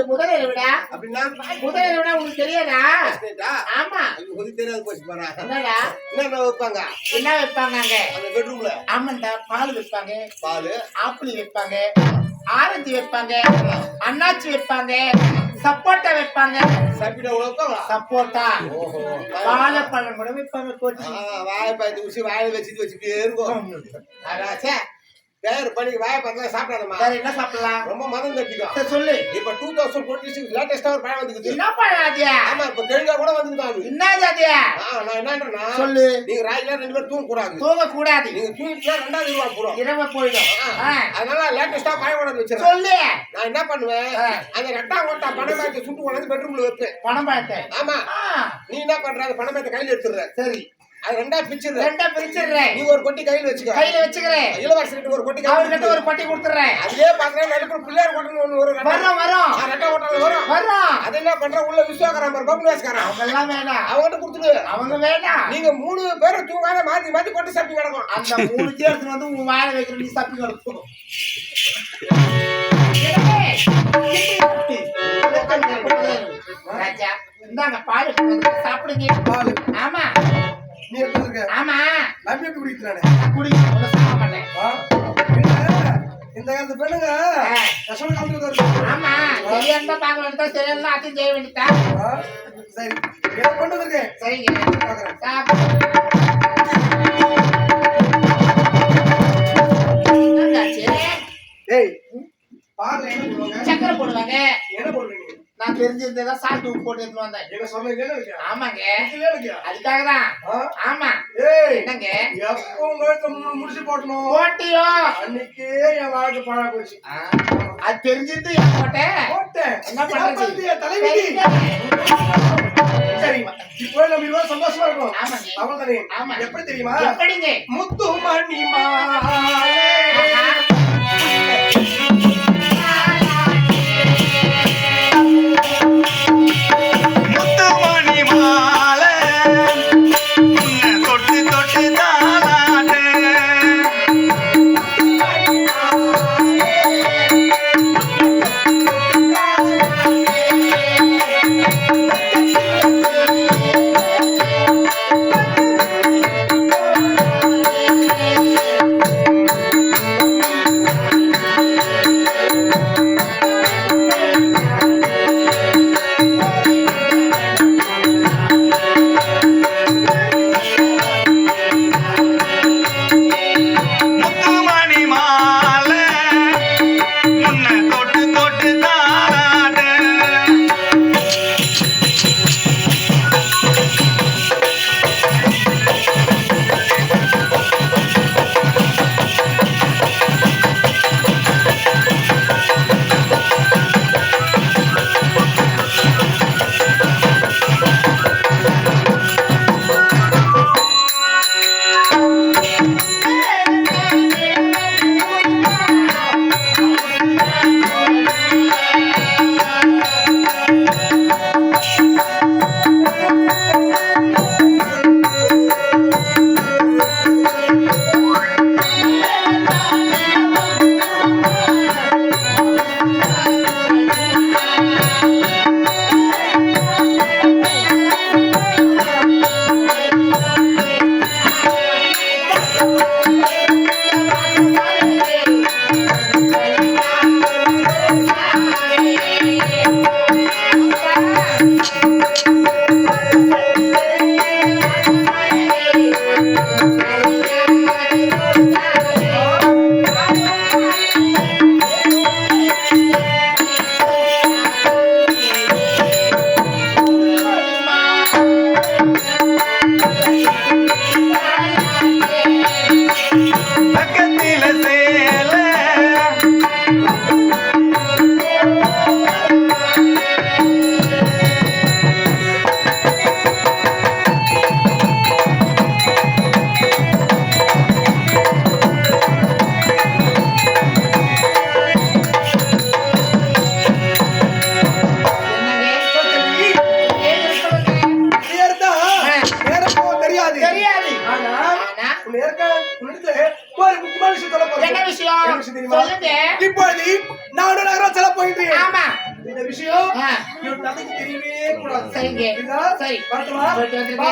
முதலை விடா அப்படின்னா முதலை விடா உங்களுக்கு தெரியாதா? ஆமா தெரியாது போச்சு பாரு. என்னடா என்ன வைப்பாங்க? என்ன வைப்பாங்க அங்க அந்த பெட்ரூம்ல? ஆமாண்டா பால் வைப்பாங்க, பால் ஆப்பிள் வைப்பாங்க, ஆரஞ்சு வைப்பாங்க, அன்னாச்சி வைப்பாங்க, சப்போட்டா வைப்பாங்க. சப்போட்டா வாழைப்பழம் கூட வைப்பாங்க. வாழைப்பழத்தை ஊசி வாயில வச்சுட்டு வச்சுட்டே இருக்கும். பண்ணி வாய பார்த்தா சாப்பிடாதமா. வேற என்ன சாப்பிடலாம்? ரொம்ப மதம் தட்டிக்கும். சொல்லு. இப்ப 2026 லேட்டஸ்டா ஒரு பழம் வந்துக்குது. என்ன பழம் அது? ஆமா இப்ப தெலுங்கா கூட வந்துக்குது. என்னது அது? நான் என்னன்றேன்னா சொல்லு. நீங்க ராயில ரெண்டு பேரும் தூங்க கூடாது. தூங்க கூடாது. நீங்க தூங்கிட்டா ரெண்டாவது இரவா போறோம். இரவா போயிடும். அதனால லேட்டஸ்டா பழம் கொண்டு வச்சிருக்கேன். சொல்லு. நான் என்ன பண்ணுவேன்? அந்த ரெட்டா ஓட்டா பணம் பேத்தை சுட்டு கொண்டு வந்து பெட்ரூம்ல வைப்பேன். பணம் பேத்தை? ஆமா. நீ என்ன பண்ற? அந்த பணம் பேத்தை கையில எடுத்துற. சரி. அது ரெண்டா பிரிச்சிடுறேன். நீ ஒரு கொட்டி கையில வச்சுக்கிறேன். இளவரசர்கிட்ட ஒரு கொட்டி அவர்கிட்ட ஒரு கொட்டி கொடுத்துறேன். அதே பாக்குறேன் நடுப்புற பிள்ளையார் கொட்டணும் ஒண்ணு வரும். ரெட்டா ஓட்டால வரும். அது என்ன பண்ற? உள்ள விஸ்வாகராம் பம்பு வேஸ்காரன் அவங்க எல்லாம் வேணாம். அவங்ககிட்ட கொடுத்துடு. அவங்க வேணாம். நீங்க 3 பேரும் தூங்காத மாத்தி கொண்டு சப்பி கிடக்கும். அந்த 3 சேர்த்து வந்து உங்க வாயில வைக்கிற நீ சப்பி கிடக்கும். ராஜா இந்தாங்க பால் சாப்பிடுங்க. பால்? ஆமா. நீ எப்படி இருக்க? ஆமா. நான் எப்படி குடிக்கிறானே? குடிக்க சாப்பிட மாட்டேன். இந்த காலத்து பெண்ணுங்க கஷ்டம் கலந்து வருது. ஆமா. சரியா பாக்கணும் சரியா அத்தையும் செய்ய வேண்டியதா? சரி என்ன கொண்டு வந்துருக்கு? சரிங்க பாக்குறேன். ஏய் பால்ல என்ன போடுவாங்க? சக்கரை போடுவாங்க. என்ன போடுவீங்க? நான் தெரிஞ்சிருந்தா சால்ட் உப்பு போட்டு எடுத்து வந்தேன். என்ன சொன்னீங்க? என்ன? ஆமாங்க. அதுக்காக தான். ஆமா. ஏய் என்னங்க? எப்போ உங்களுக்கு முடிச்சு போடணும்? போட்டியோ அன்னைக்கே என் வாழ்க்கை பாழா போச்சு. அது தெரிஞ்சிருந்து ஏன் போட்டேன்? என்ன பண்றது? தலைவிதி. சரி இப்போ நம்ம இவ்வளவு சந்தோஷமா இருக்கோம். ஆமாங்க. அவள்தானே? ஆமா. எப்படி தெரியுமா? எப்படிங்க? முத்து மணி மாலே தெரியுமா? இப்பொழுது நான் 1 நகரம் செல்ல போயிட்டேன். ஆமா, இந்த விஷயம் என் தந்தைக்கு தெரியவே கூடாது. சரிங்க, சரி, வரட்டுமா?